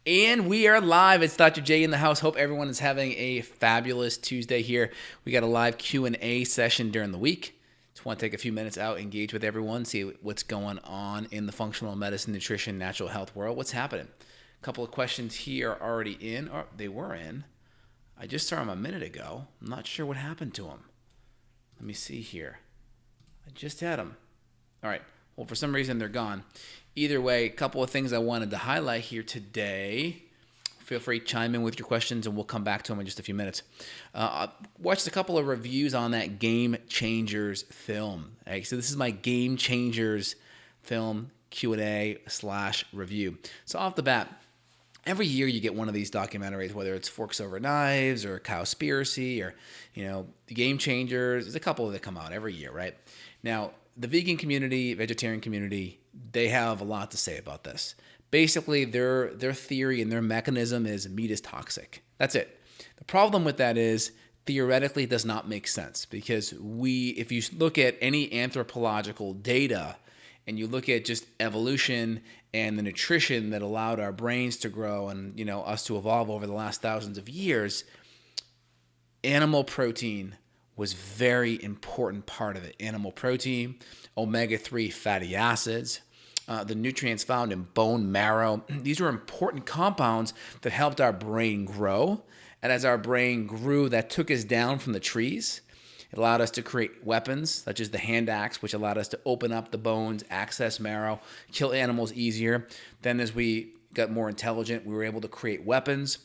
And we are live. It's Dr. J in the house. Hope everyone is having a fabulous Tuesday here. We got a live Q&A session during the week. Just want to take a few minutes out, engage with everyone, see what's going on in the functional medicine, nutrition, natural health world. What's happening? A couple of questions here are already in. Or they were in. I just saw them a minute ago. I'm not sure what happened to them. Let me see here. I just had them. All right. Well, for some reason, they're gone. Either way, a couple of things I wanted to highlight here today. Feel free to chime in with your questions, and we'll come back to them in just a few minutes. I watched a couple of reviews on that Game Changers film. Okay, so this is my Game Changers film Q&A/review. So off the bat, every year you get one of these documentaries, whether it's Forks Over Knives or Cowspiracy or, the Game Changers. There's a couple that come out every year, right? Now, the vegan community, vegetarian community, they have a lot to say about this. Basically, their theory and their mechanism is meat is toxic. That's it. The problem with that is theoretically it does not make sense because if you look at any anthropological data and you look at just evolution and the nutrition that allowed our brains to grow and us to evolve over the last thousands of years, animal protein was very important part of it. Animal protein, omega-3 fatty acids, the nutrients found in bone marrow. These were important compounds that helped our brain grow. And as our brain grew, that took us down from the trees. It allowed us to create weapons, such as the hand axe, which allowed us to open up the bones, access marrow, kill animals easier. Then as we got more intelligent, we were able to create weapons,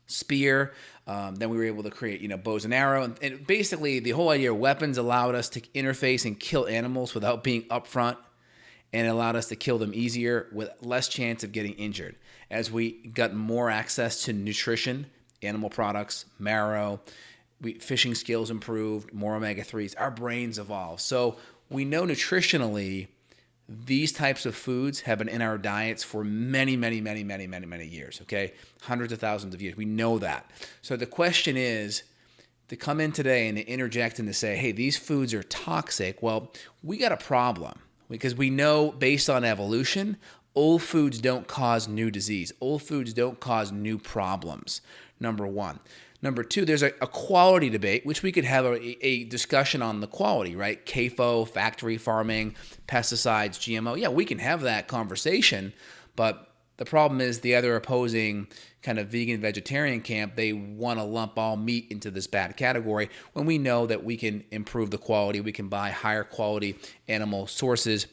spear. Then we were able to create, bows and arrow. And basically, the whole idea of weapons allowed us to interface and kill animals without being upfront, and it allowed us to kill them easier with less chance of getting injured. As we got more access to nutrition, animal products, marrow, fishing skills improved, more omega-3s, our brains evolved. So we know nutritionally these types of foods have been in our diets for many, many, many, many, many, many years, okay? Hundreds of thousands of years. We know that. So the question is, to come in today and to interject and to say, hey, these foods are toxic, well, we got a problem because we know based on evolution, old foods don't cause new disease. Old foods don't cause new problems, number one. Number two, there's a quality debate, which we could have a discussion on the quality, right? CAFO, factory farming, pesticides, GMO. Yeah, we can have that conversation, but the problem is the other opposing kind of vegan vegetarian camp, they want to lump all meat into this bad category when we know that we can improve the quality. We can buy higher quality animal sources.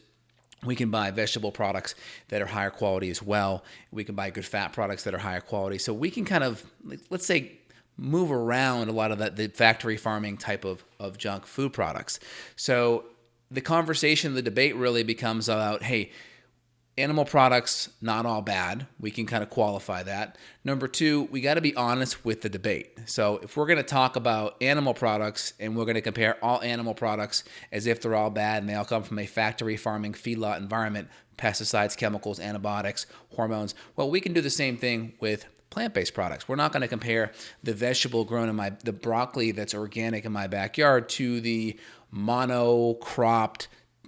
We can buy vegetable products that are higher quality as well. We can buy good fat products that are higher quality. So we can kind of, let's say, move around a lot of the factory farming type of junk food products. So the conversation, the debate really becomes about, hey, animal products, not all bad. We can kind of qualify that. Number two, we got to be honest with the debate. So if we're going to talk about animal products and we're going to compare all animal products as if they're all bad and they all come from a factory farming feedlot environment, pesticides, chemicals, antibiotics, hormones, well, we can do the same thing with plant-based products. We're not going to compare the vegetable grown in the broccoli that's organic in my backyard to the monocropped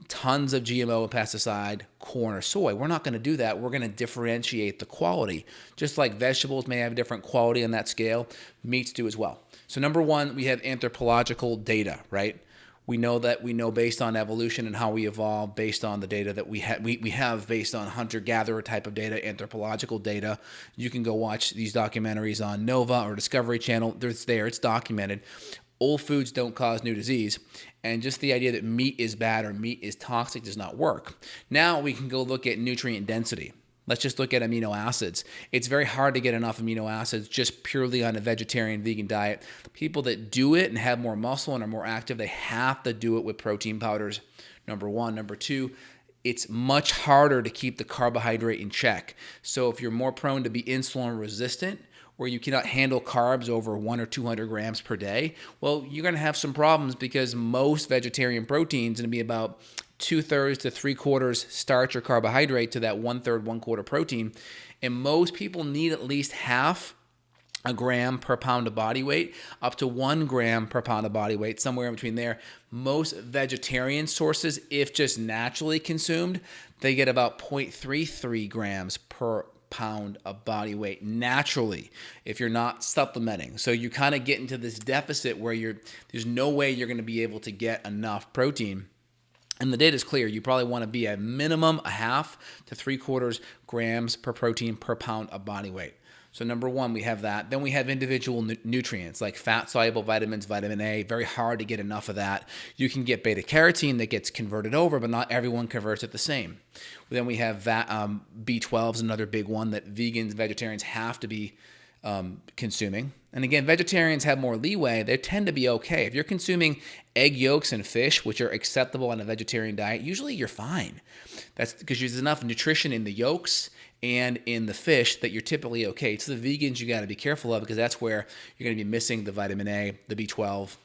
tons of GMO and pesticide, corn or soy. We're not going to do that. We're going to differentiate the quality. Just like vegetables may have a different quality on that scale, meats do as well. So number one, we have anthropological data, right? We know based on evolution and how we evolve based on the data that we have based on hunter-gatherer type of data, anthropological data. You can go watch these documentaries on Nova or Discovery Channel. It's documented. Old foods don't cause new disease. And just the idea that meat is bad or meat is toxic does not work. Now we can go look at nutrient density. Let's just look at amino acids. It's very hard to get enough amino acids just purely on a vegetarian vegan diet. People that do it and have more muscle and are more active, they have to do it with protein powders, number one. Number two, it's much harder to keep the carbohydrate in check. So if you're more prone to be insulin resistant, where you cannot handle carbs over 100 or 200 grams per day, well, you're going to have some problems because most vegetarian proteins are going to be about 2/3 to 3/4 starch or carbohydrate to that 1/3, 1/4 protein. And most people need at least half a gram per pound of body weight, up to 1 gram per pound of body weight, somewhere in between there. Most vegetarian sources, if just naturally consumed, they get about 0.33 grams per pound of body weight naturally if you're not supplementing. So you kind of get into this deficit where there's no way you're going to be able to get enough protein. And the data is clear. You probably want to be a minimum a half to 3/4 grams per protein per pound of body weight. So number one, we have that. Then we have individual nutrients like fat-soluble vitamins, vitamin A. Very hard to get enough of that. You can get beta-carotene that gets converted over, but not everyone converts it the same. Then we have B12 is another big one that vegans and vegetarians have to be consuming. And again, vegetarians have more leeway. They tend to be okay. If you're consuming egg yolks and fish, which are acceptable on a vegetarian diet, usually you're fine. That's because there's enough nutrition in the yolks and in the fish that you're typically okay. It's the vegans you got to be careful of because that's where you're going to be missing the vitamin A, the B12.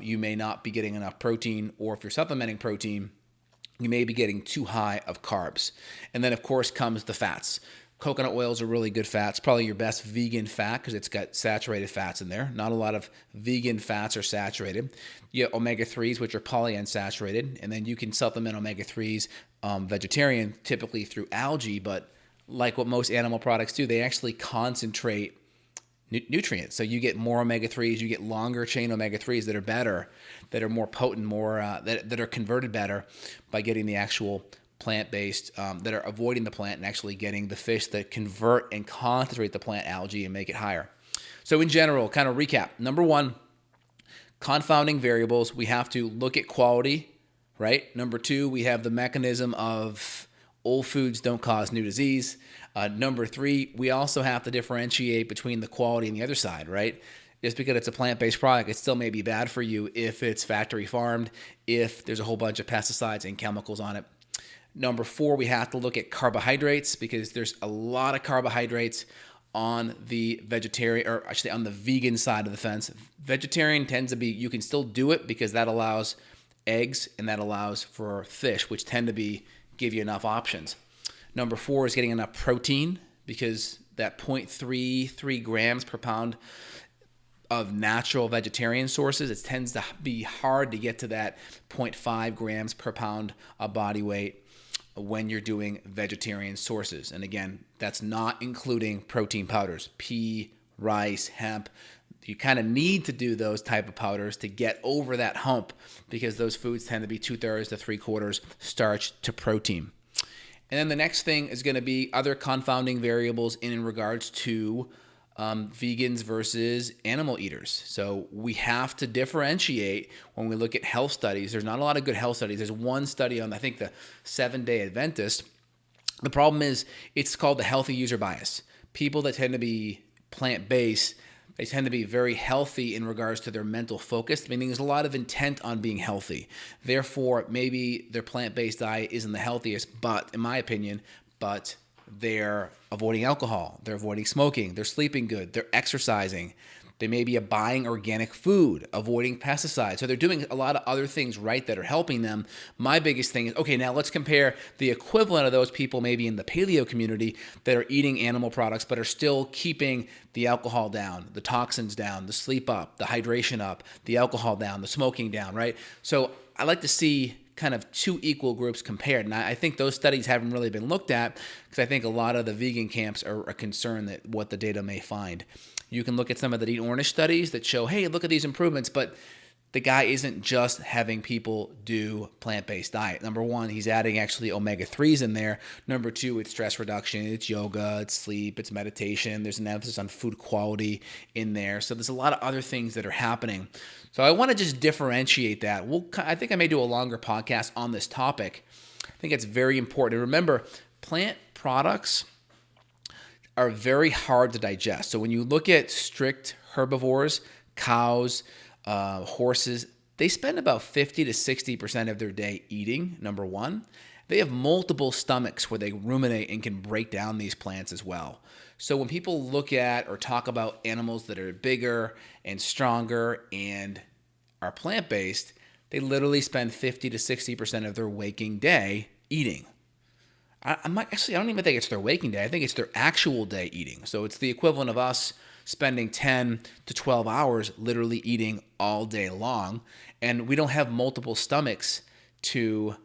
You may not be getting enough protein, or if you're supplementing protein, you may be getting too high of carbs. And then, of course, comes the fats. Coconut oil is a really good fat. It's probably your best vegan fat because it's got saturated fats in there. Not a lot of vegan fats are saturated. You have omega-3s, which are polyunsaturated, and then you can supplement omega-3s vegetarian, typically through algae, but like what most animal products do, they actually concentrate nutrients. So you get more omega-3s, you get longer chain omega-3s that are better, that are more potent, that are converted better by getting the actual plant-based, that are avoiding the plant and actually getting the fish that convert and concentrate the plant algae and make it higher. So in general, kind of recap. Number one, confounding variables. We have to look at quality, right? Number two, we have the mechanism of old foods don't cause new disease. Number three, we also have to differentiate between the quality and the other side, right? Just because it's a plant-based product, it still may be bad for you if it's factory farmed, if there's a whole bunch of pesticides and chemicals on it. Number four, we have to look at carbohydrates because there's a lot of carbohydrates on the vegetarian, or actually on the vegan side of the fence. Vegetarian tends to be, you can still do it because that allows eggs and that allows for fish, which tend to give you enough options. Number four is getting enough protein because that 0.33 grams per pound of natural vegetarian sources, it tends to be hard to get to that 0.5 grams per pound of body weight when you're doing vegetarian sources. And again, that's not including protein powders, pea, rice, hemp. You kind of need to do those type of powders to get over that hump because those foods tend to be 2/3 to 3/4 starch to protein. And then the next thing is going to be other confounding variables in regards to vegans versus animal eaters. So we have to differentiate when we look at health studies. There's not a lot of good health studies. There's one study on, I think, the 7-Day Adventist. The problem is it's called the healthy user bias. People that tend to be plant-based, they tend to be very healthy in regards to their mental focus, meaning there's a lot of intent on being healthy. Therefore, maybe their plant-based diet isn't the healthiest, but in my opinion, they're avoiding alcohol, they're avoiding smoking, they're sleeping good, they're exercising. They may be buying organic food, avoiding pesticides. So they're doing a lot of other things right that are helping them. My biggest thing is, okay, now let's compare the equivalent of those people maybe in the paleo community that are eating animal products but are still keeping the alcohol down, the toxins down, the sleep up, the hydration up, the alcohol down, the smoking down, right? So I like to see kind of two equal groups compared. And I think those studies haven't really been looked at because I think a lot of the vegan camps are concerned that what the data may find. You can look at some of the Eat Ornish studies that show, hey, look at these improvements, but the guy isn't just having people do plant-based diet. Number one, he's adding actually omega-3s in there. Number two, it's stress reduction, it's yoga, it's sleep, it's meditation. There's an emphasis on food quality in there. So there's a lot of other things that are happening. So I want to just differentiate that. I think I may do a longer podcast on this topic. I think it's very important. Remember, plant products are very hard to digest. So when you look at strict herbivores, cows, horses, they spend about 50 to 60% of their day eating, number one. They have multiple stomachs where they ruminate and can break down these plants as well. So when people look at or talk about animals that are bigger and stronger and are plant-based, they literally spend 50 to 60% of their waking day eating. I don't even think it's their waking day. I think it's their actual day eating. So it's the equivalent of us spending 10 to 12 hours literally eating all day long. And we don't have multiple stomachs to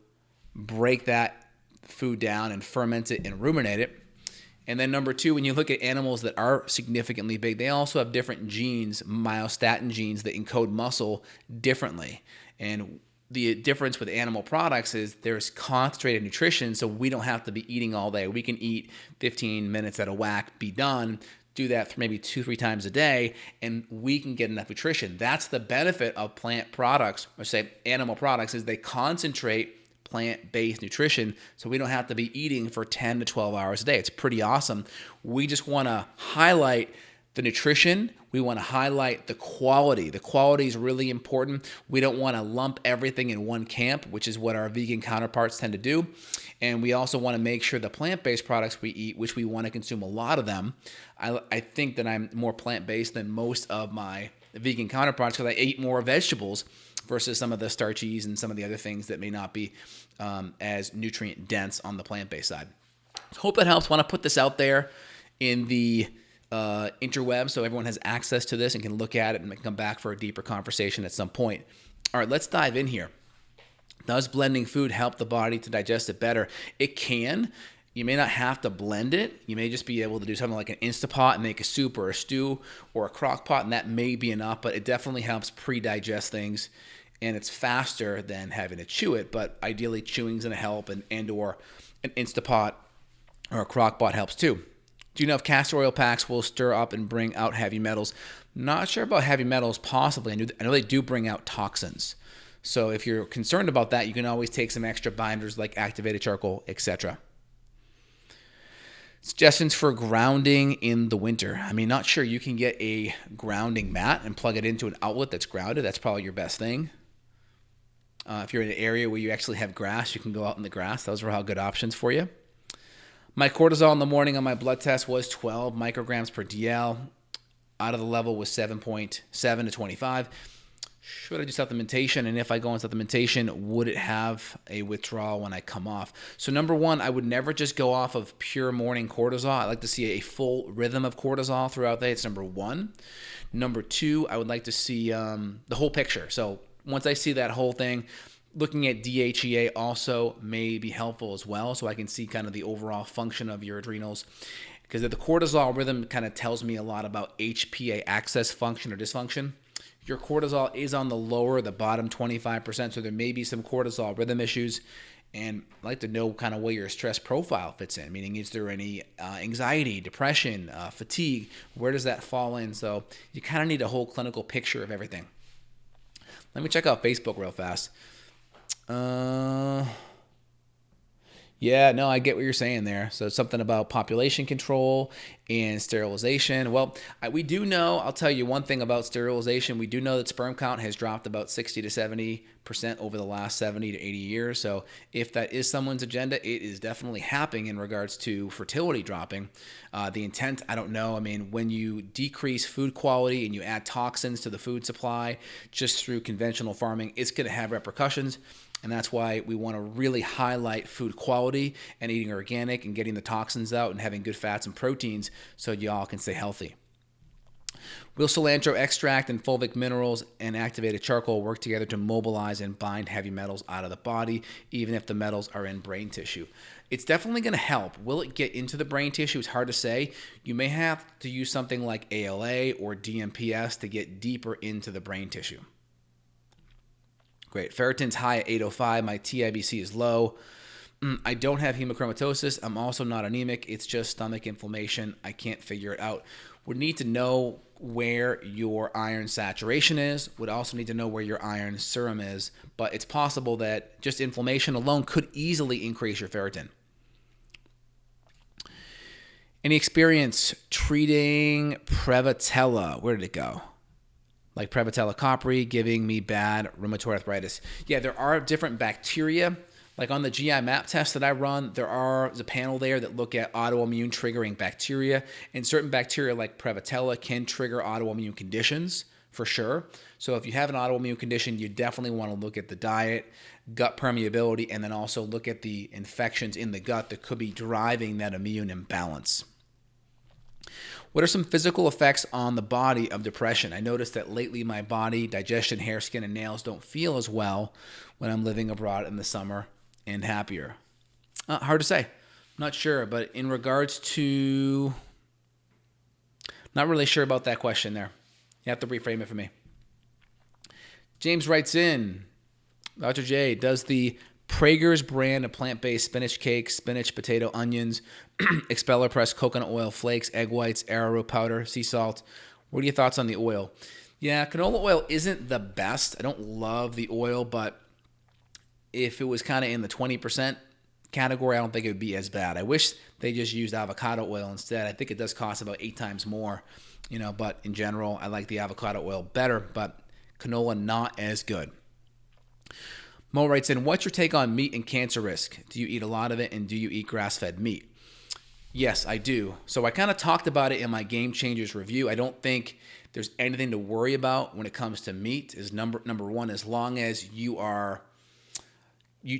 break that food down and ferment it and ruminate it. And then number two, when you look at animals that are significantly big, they also have different genes, myostatin genes, that encode muscle differently. And the difference with animal products is there's concentrated nutrition, so we don't have to be eating all day. We can eat 15 minutes at a whack, be done, do that for maybe 2-3 times a day, and we can get enough nutrition. That's the benefit of plant products, or say animal products, is they concentrate plant-based nutrition, so we don't have to be eating for 10 to 12 hours a day. It's pretty awesome. We just want to highlight the nutrition. We want to highlight the quality. The quality is really important. We don't want to lump everything in one camp, which is what our vegan counterparts tend to do. And we also want to make sure the plant-based products we eat, which we want to consume a lot of them. I think that I'm more plant-based than most of my vegan counterparts because I eat more vegetables versus some of the starchies and some of the other things that may not be as nutrient dense on the plant-based side. So hope that helps. Want to put this out there in the interweb so everyone has access to this and can look at it and come back for a deeper conversation at some point. All right, let's dive in here. Does blending food help the body to digest it better? It can. You may not have to blend it. You may just be able to do something like an Instapot and make a soup or a stew or a crock pot, and that may be enough, but it definitely helps pre-digest things, and it's faster than having to chew it, but ideally chewing is going to help, and or an Instapot or a crock pot helps too. Do you know if castor oil packs will stir up and bring out heavy metals? Not sure about heavy metals, possibly. I know they do bring out toxins. So if you're concerned about that, you can always take some extra binders like activated charcoal, etc. Suggestions for grounding in the winter. I mean, not sure. You can get a grounding mat and plug it into an outlet that's grounded. That's probably your best thing. If you're in an area where you actually have grass, you can go out in the grass. Those are all good options for you. My cortisol in the morning on my blood test was 12 micrograms per DL. Out of the level was 7.7 to 25. Should I do supplementation? And if I go on supplementation, would it have a withdrawal when I come off? So number one, I would never just go off of pure morning cortisol. I like to see a full rhythm of cortisol throughout the day. It's number one. Number two, I would like to see the whole picture. So once I see that whole thing, looking at DHEA also may be helpful as well, so I can see kind of the overall function of your adrenals. Because the cortisol rhythm kind of tells me a lot about HPA axis function or dysfunction. Your cortisol is on the bottom 25%, so there may be some cortisol rhythm issues. And I'd like to know kind of where your stress profile fits in, meaning is there any anxiety, depression, fatigue? Where does that fall in? So you kind of need a whole clinical picture of everything. Let me check out Facebook real fast. Yeah, no, I get what you're saying there. So it's something about population control and sterilization. Well, we do know, I'll tell you one thing about sterilization. We do know that sperm count has dropped about 60 to 70% over the last 70 to 80 years. So if that is someone's agenda, it is definitely happening in regards to fertility dropping. The intent, I don't know. I mean, when you decrease food quality and you add toxins to the food supply just through conventional farming, it's going to have repercussions. And that's why we want to really highlight food quality and eating organic and getting the toxins out and having good fats and proteins so y'all can stay healthy. Will cilantro extract and fulvic minerals and activated charcoal work together to mobilize and bind heavy metals out of the body, even if the metals are in brain tissue? It's definitely going to help. Will it get into the brain tissue? It's hard to say. You may have to use something like ALA or DMPS to get deeper into the brain tissue. Great. Ferritin's high at 805. My TIBC is low. I don't have hemochromatosis. I'm also not anemic. It's just stomach inflammation. I can't figure it out. Would need to know where your iron saturation is. Would also need to know where your iron serum is. But it's possible that just inflammation alone could easily increase your ferritin. Any experience treating Prevotella? Where did it go? Like Prevotella copri giving me bad rheumatoid arthritis. Yeah, there are different bacteria. Like on the GI map test that I run, there's a panel there that look at autoimmune triggering bacteria. And certain bacteria like Prevotella can trigger autoimmune conditions for sure. So if you have an autoimmune condition, you definitely want to look at the diet, gut permeability, and then also look at the infections in the gut that could be driving that immune imbalance. What are some physical effects on the body of depression? I noticed that lately my body, digestion, hair, skin, and nails don't feel as well when I'm living abroad in the summer and happier. Hard to say. Not sure, but in regards to, not really sure about that question there. You have to reframe it for me. James writes in, Dr. J, does the Prager's brand of plant-based spinach cakes, spinach, potato, onions, expeller pressed coconut oil, flakes, egg whites, arrowroot powder, sea salt? What are your thoughts on the oil? Yeah, canola oil isn't the best. I don't love the oil, but if it was kind of in the 20% category, I don't think it would be as bad. I wish they just used avocado oil instead. I think it does cost about 8 times more, but in general, I like the avocado oil better, but canola not as good. Mo writes in, what's your take on meat and cancer risk? Do you eat a lot of it, and do you eat grass-fed meat? Yes, I do. So I kind of talked about it in my Game Changers review. I don't think there's anything to worry about when it comes to meat. Is number one, as long as you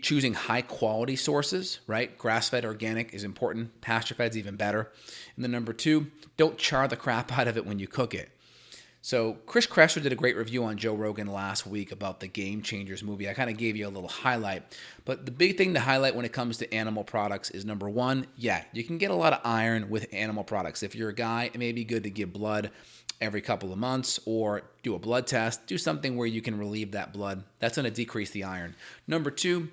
choosing high quality sources, right? Grass-fed organic is important. Pasture-fed is even better. And then number 2, don't char the crap out of it when you cook it. So Chris Kresser did a great review on Joe Rogan last week about the Game Changers movie. I kind of gave you a little highlight. But the big thing to highlight when it comes to animal products is number 1, yeah, you can get a lot of iron with animal products. If you're a guy, it may be good to give blood every couple of months or do a blood test. Do something where you can relieve that blood. That's going to decrease the iron. Number 2,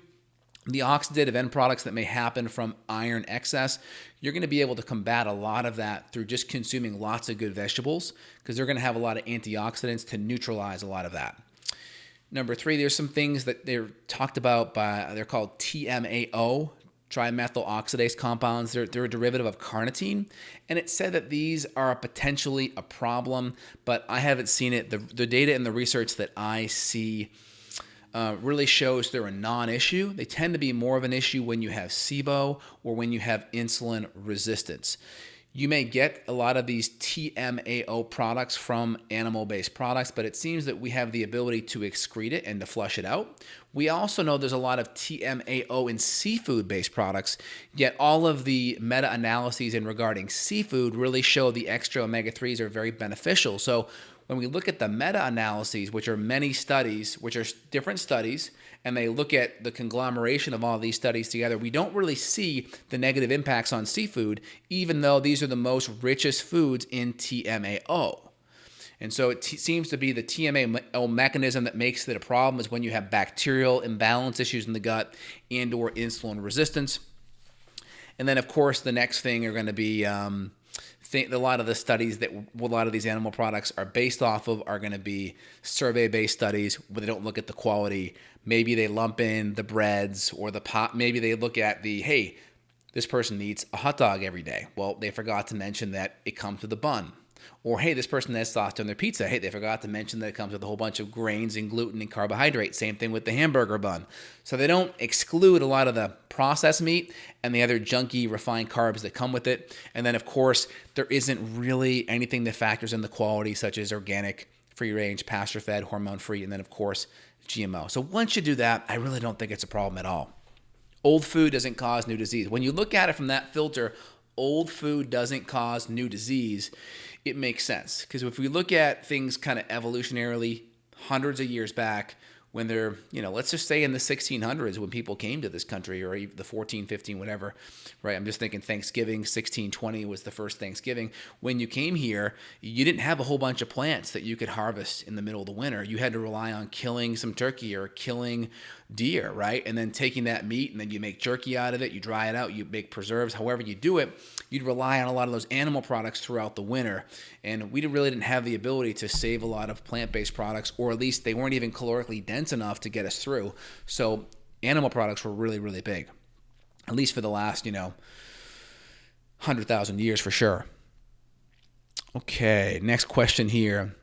the oxidative end products that may happen from iron excess, you're going to be able to combat a lot of that through just consuming lots of good vegetables because they're going to have a lot of antioxidants to neutralize a lot of that. Number 3, there's some things that they're talked about they're called TMAO, trimethyl oxidase compounds. They're a derivative of carnitine, and it said that these are potentially a problem, but I haven't seen it. The data and the research that I see really shows they're a non-issue. They tend to be more of an issue when you have SIBO or when you have insulin resistance. You may get a lot of these TMAO products from animal-based products, but it seems that we have the ability to excrete it and to flush it out. We also know there's a lot of TMAO in seafood-based products, yet all of the meta-analyses in regarding seafood really show the extra omega-3s are very beneficial. So when we look at the meta-analyses, which are many studies, which are different studies, and they look at the conglomeration of all these studies together, we don't really see the negative impacts on seafood, even though these are the most richest foods in TMAO. And so it seems to be the TMAO mechanism that makes it a problem is when you have bacterial imbalance issues in the gut and or insulin resistance. And then, of course, the next thing are going to be a lot of the studies that a lot of these animal products are based off of are going to be survey-based studies where they don't look at the quality. Maybe they lump in the breads or the pot. Maybe they look at hey, this person eats a hot dog every day. Well, they forgot to mention that it comes with a bun. Or, hey, this person has sauce on their pizza. Hey, they forgot to mention that it comes with a whole bunch of grains and gluten and carbohydrate. Same thing with the hamburger bun. So they don't exclude a lot of the processed meat and the other junky refined carbs that come with it. And then, of course, there isn't really anything that factors in the quality, such as organic, free-range, pasture-fed, hormone-free, and then, of course, GMO. So once you do that, I really don't think it's a problem at all. Old food doesn't cause new disease. When you look at it from that filter, old food doesn't cause new disease, it makes sense. Because if we look at things kind of evolutionarily, hundreds of years back, when they're, let's just say in the 1600s when people came to this country, or even the 14, 15, whatever, right? I'm just thinking Thanksgiving, 1620 was the first Thanksgiving. When you came here, you didn't have a whole bunch of plants that you could harvest in the middle of the winter. You had to rely on killing some turkey or killing deer, right? And then taking that meat and then you make jerky out of it, you dry it out, you make preserves, however you do it, you'd rely on a lot of those animal products throughout the winter. And we really didn't have the ability to save a lot of plant-based products, or at least they weren't even calorically dense enough to get us through. So animal products were really, really big, at least for the last, 100,000 years for sure. Okay, next question here.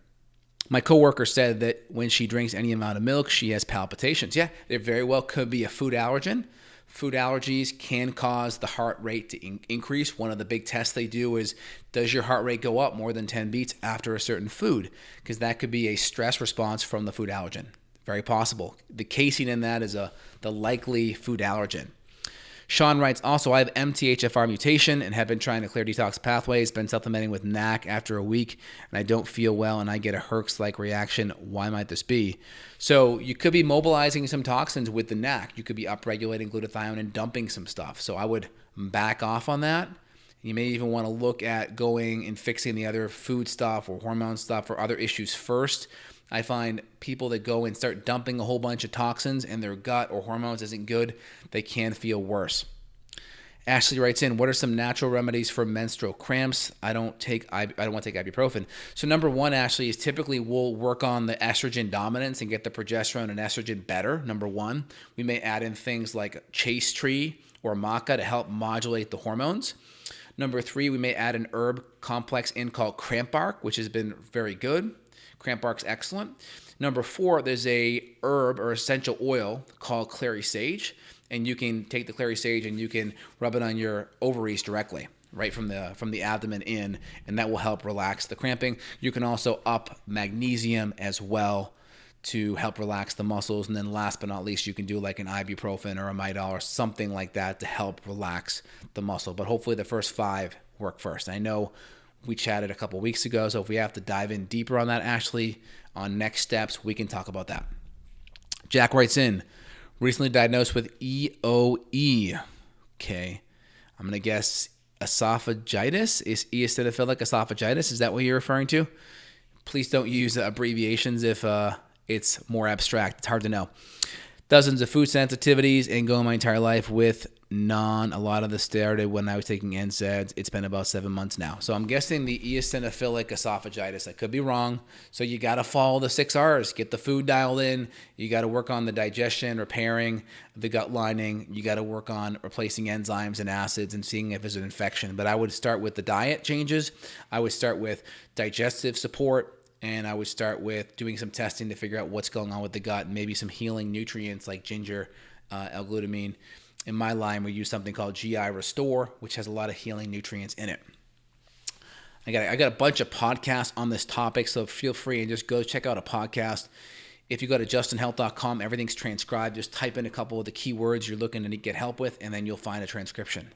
My coworker said that when she drinks any amount of milk, she has palpitations. Yeah, there very well could be a food allergen. Food allergies can cause the heart rate to increase. One of the big tests they do is, does your heart rate go up more than 10 beats after a certain food? Because that could be a stress response from the food allergen. Very possible. The casein in that is the likely food allergen. Sean writes, also, I have MTHFR mutation and have been trying to clear detox pathways, been supplementing with NAC after a week, and I don't feel well, and I get a Herx-like reaction. Why might this be? So you could be mobilizing some toxins with the NAC. You could be upregulating glutathione and dumping some stuff. So I would back off on that. You may even want to look at going and fixing the other food stuff or hormone stuff or other issues first. I find people that go and start dumping a whole bunch of toxins and their gut or hormones isn't good, they can feel worse. Ashley writes in, what are some natural remedies for menstrual cramps? I don't want to take ibuprofen. So number one, Ashley, is typically we'll work on the estrogen dominance and get the progesterone and estrogen better. Number one, we may add in things like chase tree or maca to help modulate the hormones. Number three, we may add an herb complex in called cramp bark, which has been very good. Cramp bark's excellent. Number four, there's a herb or essential oil called clary sage, and you can take the clary sage and you can rub it on your ovaries directly, right from the abdomen in, and that will help relax the cramping. You can also up magnesium as well to help relax the muscles, and then last but not least, you can do like an ibuprofen or a Midol or something like that to help relax the muscle. But hopefully the first five work first. I know we chatted a couple weeks ago, so if we have to dive in deeper on that, Ashley, on next steps, we can talk about that. Jack writes in, recently diagnosed with EOE. Okay, I'm going to guess esophagitis. Is eosinophilic esophagitis? Is that what you're referring to? Please don't use abbreviations if it's more abstract. It's hard to know. Dozens of food sensitivities and going my entire life with none. A lot of this started when I was taking NSAIDs. It's been about 7 months now. So I'm guessing the eosinophilic esophagitis. I could be wrong. So you got to follow the 6 R's. Get the food dialed in. You got to work on the digestion, repairing the gut lining. You got to work on replacing enzymes and acids and seeing if there's an infection. But I would start with the diet changes. I would start with digestive support. And I would start with doing some testing to figure out what's going on with the gut and maybe some healing nutrients like ginger, L-glutamine. In my line, we use something called GI Restore, which has a lot of healing nutrients in it. I got a bunch of podcasts on this topic, so feel free and just go check out a podcast. If you go to justinhealth.com, everything's transcribed. Just type in a couple of the keywords you're looking to get help with, and then you'll find a transcription.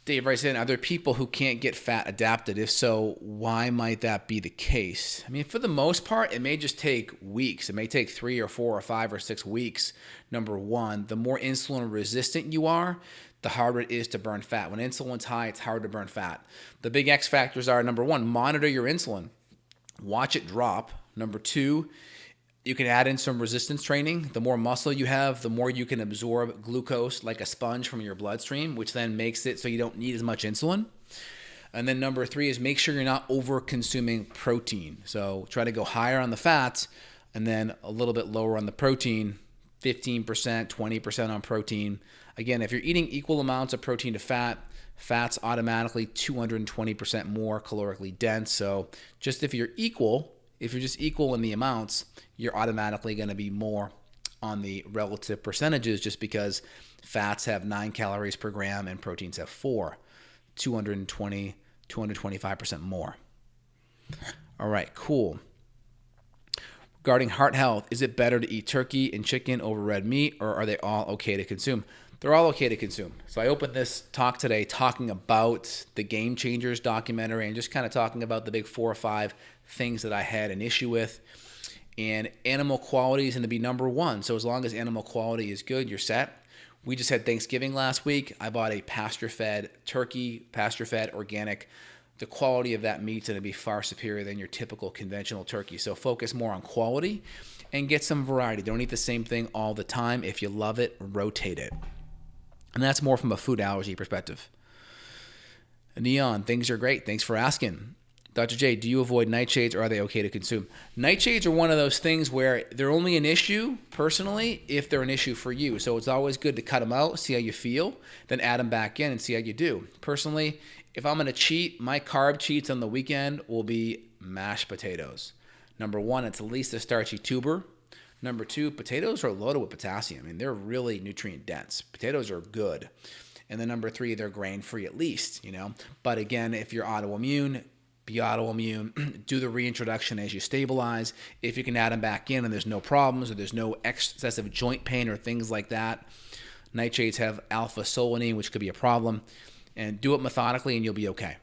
Dave writes in, are there people who can't get fat adapted? If so, why might that be the case? I mean, for the most part, it may just take weeks. It may take 3 or 4 or 5 or 6 weeks. Number one, the more insulin resistant you are, the harder it is to burn fat. When insulin's high, it's hard to burn fat. The big X factors are, number one, monitor your insulin. Watch it drop. Number two, you can add in some resistance training. The more muscle you have, the more you can absorb glucose like a sponge from your bloodstream, which then makes it so you don't need as much insulin. And then number three is make sure you're not over consuming protein. So try to go higher on the fats and then a little bit lower on the protein, 15%, 20% on protein. Again, if you're eating equal amounts of protein to fat, fat's automatically 220% more calorically dense. So just if you're just equal in the amounts, you're automatically going to be more on the relative percentages just because fats have 9 calories per gram and proteins have 4, 225% more. All right, cool. Regarding heart health, is it better to eat turkey and chicken over red meat, or are they all okay to consume? They're all okay to consume. So I opened this talk today talking about the Game Changers documentary and just kind of talking about the big 4 or 5 things that I had an issue with. And animal quality is going to be number one. So as long as animal quality is good, you're set. We just had Thanksgiving last week. I bought a pasture-fed turkey, pasture-fed organic. The quality of that meat's going to be far superior than your typical conventional turkey. So focus more on quality and get some variety. Don't eat the same thing all the time. If you love it, rotate it. And that's more from a food allergy perspective. Neon, things are great. Thanks for asking. Dr. J, do you avoid nightshades or are they okay to consume? Nightshades are one of those things where they're only an issue, personally, if they're an issue for you. So it's always good to cut them out, see how you feel, then add them back in and see how you do. Personally, if I'm going to cheat, my carb cheats on the weekend will be mashed potatoes. Number one, it's at least a starchy tuber. Number two, potatoes are loaded with potassium. I mean, they're really nutrient dense. Potatoes are good. And then number three, they're grain-free at least, But again, if you're autoimmune, be autoimmune, do the reintroduction as you stabilize. If you can add them back in and there's no problems or there's no excessive joint pain or things like that. Nightshades have alpha-solanine, which could be a problem. And do it methodically and you'll be okay.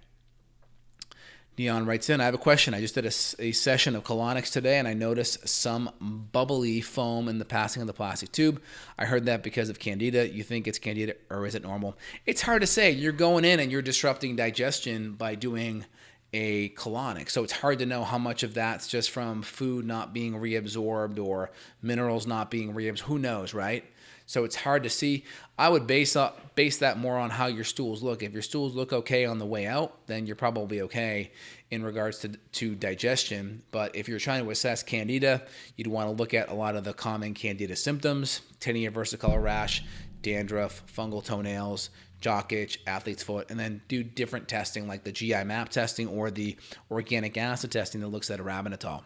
Neon writes in, I have a question. I just did a session of colonics today and I noticed some bubbly foam in the passing of the plastic tube. I heard that because of candida. You think it's candida or is it normal? It's hard to say. You're going in and you're disrupting digestion by doing a colonic. So it's hard to know how much of that's just from food not being reabsorbed or minerals not being reabsorbed. Who knows, right? So it's hard to see. I would base that more on how your stools look. If your stools look okay on the way out, then you're probably okay in regards to digestion. But if you're trying to assess candida, you'd want to look at a lot of the common candida symptoms: tinea versicolor rash, dandruff, fungal toenails, jock itch, athlete's foot, and then do different testing like the GI map testing or the organic acid testing that looks at arabinitol.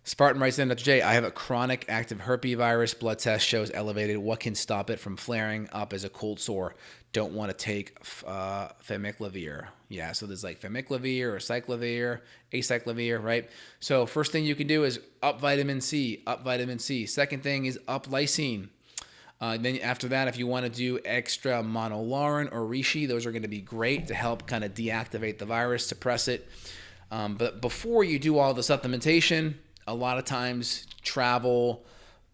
Spartan writes in, Dr. J, I have a chronic active herpes virus. Blood test shows elevated. What can stop it from flaring up as a cold sore? Don't want to take famiclovir. Yeah, so there's like famiclovir or cyclovir, acyclovir, right? So first thing you can do is up vitamin C, up vitamin C. Second thing is up lysine. Then after that, if you want to do extra monolaurin or reishi, those are going to be great to help kind of deactivate the virus, suppress it. But before you do all the supplementation, a lot of times travel,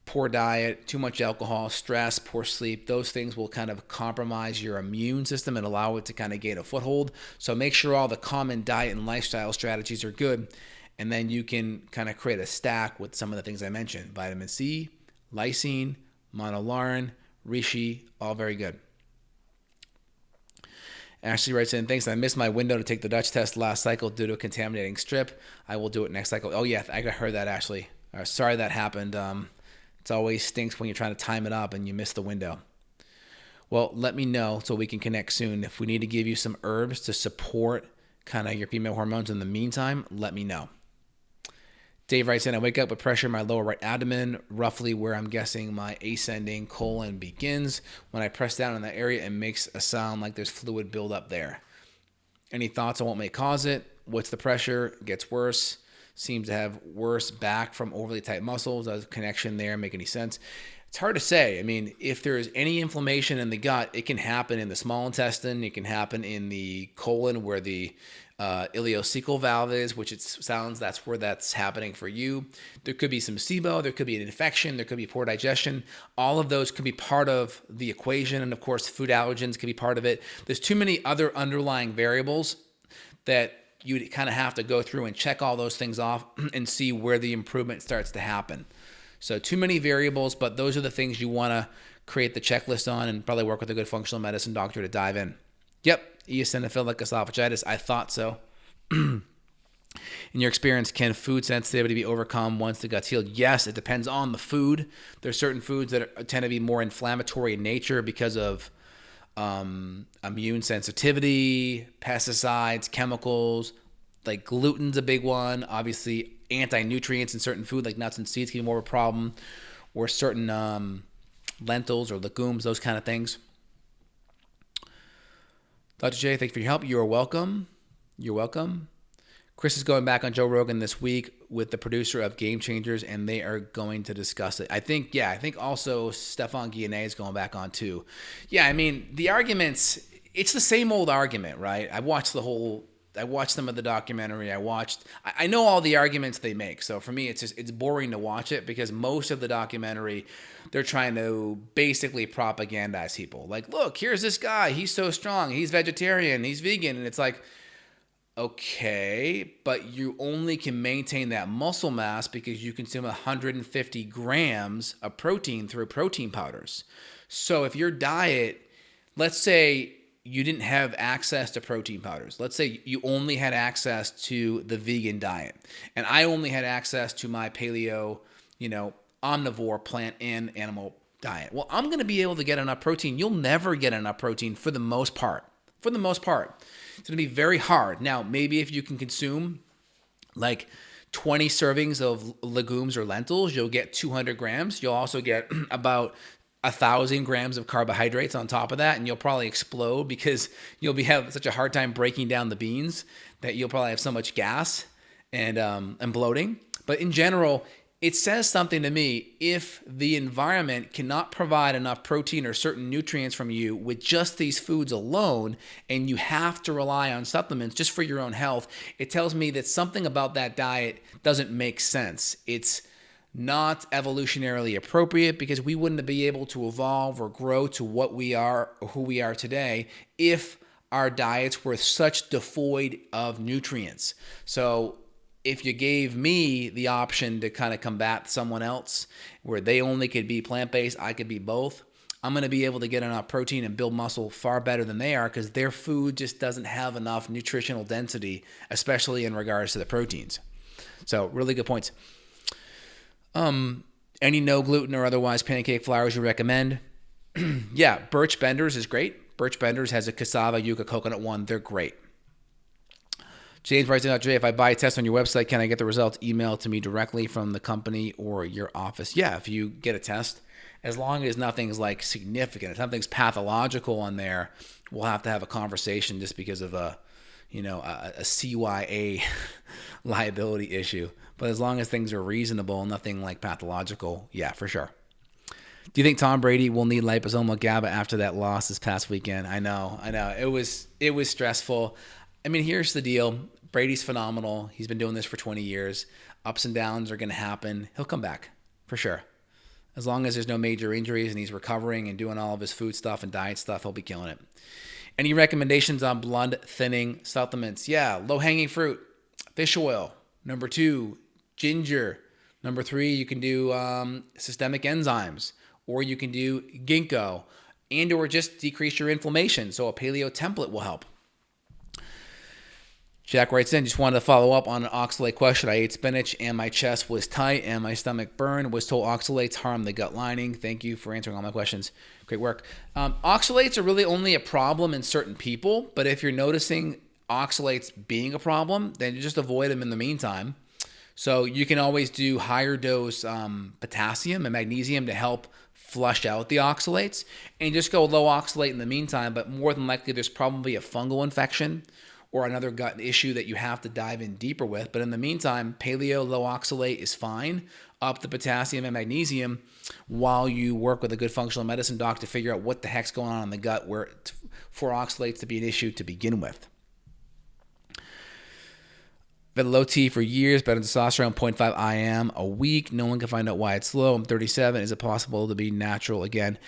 poor diet, too much alcohol, stress, poor sleep, those things will kind of compromise your immune system and allow it to kind of gain a foothold. So make sure all the common diet and lifestyle strategies are good. And then you can kind of create a stack with some of the things I mentioned: vitamin C, lysine, monolaurin, reishi, all very good. Ashley writes in, thanks. I missed my window to take the Dutch test last cycle due to a contaminating strip. I will do it next cycle. Oh, yeah, I heard that, Ashley. Sorry that happened. It always stinks when you're trying to time it up and you miss the window. Well, let me know so we can connect soon. If we need to give you some herbs to support kind of your female hormones in the meantime, let me know. Dave writes in, I wake up with pressure in my lower right abdomen, roughly where I'm guessing my ascending colon begins. When I press down in that area, it makes a sound like there's fluid buildup there. Any thoughts on what may cause it? What's the pressure? Gets worse. Seems to have worse back from overly tight muscles. Does connection there make any sense? It's hard to say. I mean, if there's any inflammation in the gut, it can happen in the small intestine. It can happen in the colon where the ileocecal valve is, which it sounds that's where that's happening for you. There could be some SIBO. There could be an infection. There could be poor digestion. All of those could be part of the equation. And of course, food allergens could be part of it. There's too many other underlying variables that you kind of have to go through and check all those things off and see where the improvement starts to happen. So too many variables, but those are the things you want to create the checklist on and probably work with a good functional medicine doctor to dive in. Yep, eosinophilic esophagitis. I thought so. In your experience, can food sensitivity be overcome once the gut's healed? Yes, it depends on the food. There's certain foods that tend to be more inflammatory in nature because of immune sensitivity, pesticides, chemicals. Like gluten's a big one. Obviously, anti-nutrients in certain food like nuts and seeds can be more of a problem, or certain lentils or legumes, those kind of things. Dr. J, thank you for your help. You are welcome. You're welcome. Chris is going back on Joe Rogan this week with the producer of Game Changers, and they are going to discuss it. I think also Stefan Guillenet is going back on too. Yeah, I mean, the arguments, it's the same old argument, right? I watched some of the documentary. I know all the arguments they make. So for me, it's boring to watch it because most of the documentary, they're trying to basically propagandize people. Like, look, here's this guy. He's so strong. He's vegetarian. He's vegan. And it's like, okay, but you only can maintain that muscle mass because you consume 150 grams of protein through protein powders. So if your diet, let's say you didn't have access to protein powders. Let's say you only had access to the vegan diet, and I only had access to my paleo, omnivore, plant and animal diet. Well, I'm going to be able to get enough protein. You'll never get enough protein for the most part. For the most part, it's going to be very hard. Now, maybe if you can consume like 20 servings of legumes or lentils, you'll get 200 grams. You'll also get about 1,000 grams of carbohydrates on top of that, and you'll probably explode because you'll be having such a hard time breaking down the beans that you'll probably have so much gas and bloating. But in general, it says something to me if the environment cannot provide enough protein or certain nutrients from you with just these foods alone, and you have to rely on supplements just for your own health. It tells me that something about that diet doesn't make sense. It's not evolutionarily appropriate because we wouldn't be able to evolve or grow to what we are or who we are today if our diets were such devoid of nutrients. So if you gave me the option to kind of combat someone else where they only could be plant-based, I could be both, I'm going to be able to get enough protein and build muscle far better than they are because their food just doesn't have enough nutritional density, especially in regards to the proteins. So really good points. Any no gluten or otherwise pancake flours you recommend? Yeah, Birch Benders is great. Birch Benders has a cassava, yucca, coconut one. They're great. James writes out, Jay, if I buy a test on your website, can I get the results emailed to me directly from the company or your office? Yeah, if you get a test, as long as nothing's like significant, if something's pathological on there, we'll have to have a conversation just because of a CYA liability issue. But as long as things are reasonable, nothing like pathological, yeah, for sure. Do you think Tom Brady will need liposomal GABA after that loss this past weekend? I know. It was stressful. I mean, here's the deal. Brady's phenomenal. He's been doing this for 20 years. Ups and downs are going to happen. He'll come back for sure. As long as there's no major injuries and he's recovering and doing all of his food stuff and diet stuff, he'll be killing it. Any recommendations on blood thinning supplements? Yeah, low-hanging fruit, fish oil. Number 2, ginger. Number 3, you can do systemic enzymes, or you can do ginkgo, and or just decrease your inflammation. So a paleo template will help. Jack writes in, just wanted to follow up on an oxalate question. I ate spinach and my chest was tight and my stomach burned. Was told oxalates harm the gut lining. Thank you for answering all my questions. Great work. Oxalates are really only a problem in certain people, but if you're noticing oxalates being a problem, then you just avoid them in the meantime. So you can always do higher dose potassium and magnesium to help flush out the oxalates, and just go low oxalate in the meantime, but more than likely there's probably a fungal infection or another gut issue that you have to dive in deeper with. But in the meantime, paleo low oxalate is fine. Up the potassium and magnesium while you work with a good functional medicine doc to figure out what the heck's going on in the gut for oxalates to be an issue to begin with. Been low T for years, better testosterone, 0.5 IM a week. No one can find out why it's low. I'm 37. Is it possible to be natural again?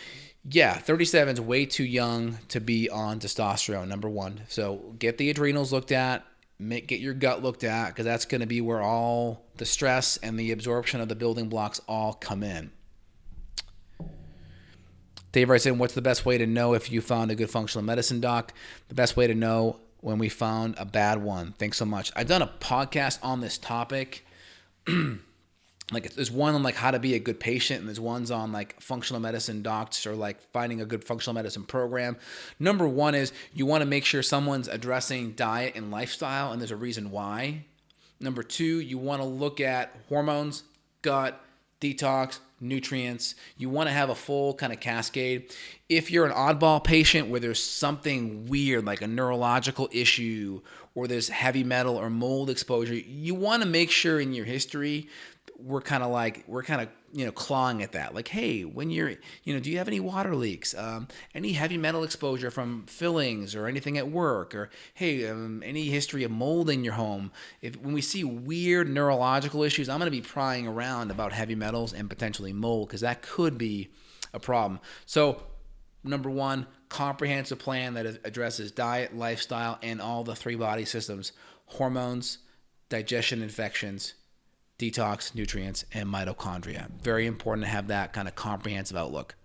Yeah, 37 is way too young to be on testosterone, number one. So get the adrenals looked at, get your gut looked at, because that's going to be where all the stress and the absorption of the building blocks all come in. Dave writes in, what's the best way to know if you found a good functional medicine doc? The best way to know when we found a bad one. Thanks so much. I've done a podcast on this topic. Like there's one on like how to be a good patient, and there's ones on like functional medicine docs or like finding a good functional medicine program. Number one is you want to make sure someone's addressing diet and lifestyle, and there's a reason why. Number 2, you want to look at hormones, gut, detox, nutrients. You want to have a full kind of cascade. If you're an oddball patient where there's something weird like a neurological issue or there's heavy metal or mold exposure, you want to make sure in your history we're kind of clawing at that. Like, hey, when you're, do you have any water leaks? Any heavy metal exposure from fillings or anything at work? Or, hey, any history of mold in your home? When we see weird neurological issues, I'm going to be prying around about heavy metals and potentially mold because that could be a problem. So, number 1, comprehensive plan that addresses diet, lifestyle, and all the 3 body systems: hormones, digestion, infections, detox, nutrients, and mitochondria. Very important to have that kind of comprehensive outlook.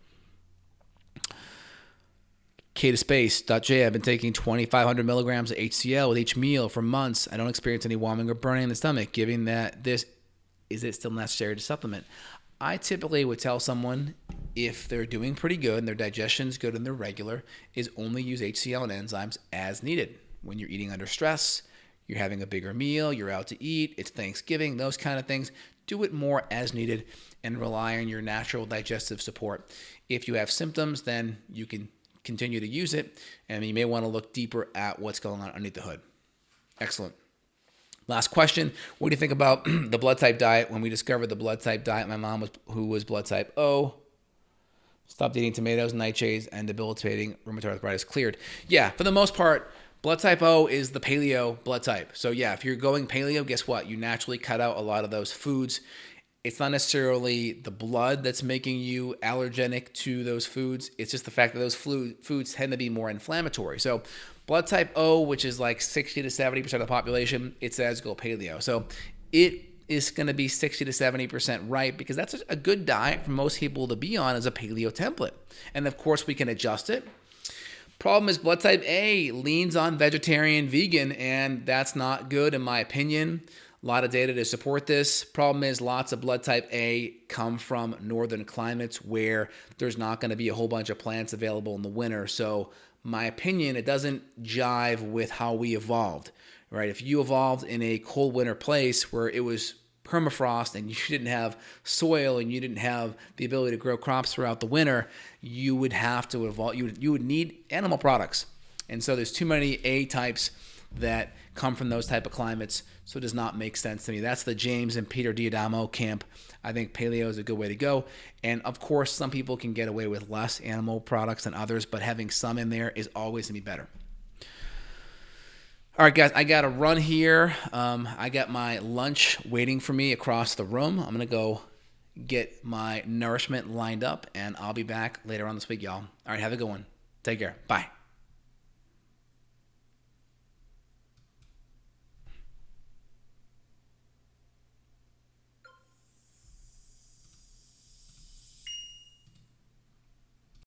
K to space.j, I've been taking 2,500 milligrams of HCl with each meal for months. I don't experience any warming or burning in the stomach. Given that is it still necessary to supplement? I typically would tell someone, if they're doing pretty good and their digestion's good and they're regular, is only use HCl and enzymes as needed. When you're eating under stress, you're having a bigger meal, you're out to eat, it's Thanksgiving, those kind of things, do it more as needed and rely on your natural digestive support. If you have symptoms, then you can continue to use it, and you may want to look deeper at what's going on underneath the hood. Excellent. Last question. What do you think about the blood type diet? When we discovered the blood type diet, my mom, who was blood type O, stopped eating tomatoes, nightshades, and debilitating rheumatoid arthritis cleared. Yeah, for the most part, blood type O is the paleo blood type. So yeah, if you're going paleo, guess what? You naturally cut out a lot of those foods. It's not necessarily the blood that's making you allergenic to those foods. It's just the fact that those foods tend to be more inflammatory. So blood type O, which is like 60 to 70% of the population, it says go paleo. So it is going to be 60 to 70% right, because that's a good diet for most people to be on as a paleo template. And of course, we can adjust it. Problem is blood type A leans on vegetarian, vegan, and that's not good in my opinion. A lot of data to support this. Problem is lots of blood type A come from northern climates where there's not going to be a whole bunch of plants available in the winter. So my opinion, it doesn't jive with how we evolved, right? If you evolved in a cold winter place where it was permafrost and you didn't have soil and you didn't have the ability to grow crops throughout the winter, you would have to evolve. You would need animal products. And so there's too many A types that come from those type of climates, so it does not make sense to me. That's the James and Peter Diadamo camp. I think paleo is a good way to go. And of course, some people can get away with less animal products than others, but having some in there is always going to be better. All right, guys, I got to run here. I got my lunch waiting for me across the room. I'm going to go get my nourishment lined up, and I'll be back later on this week, y'all. All right, have a good one. Take care. Bye.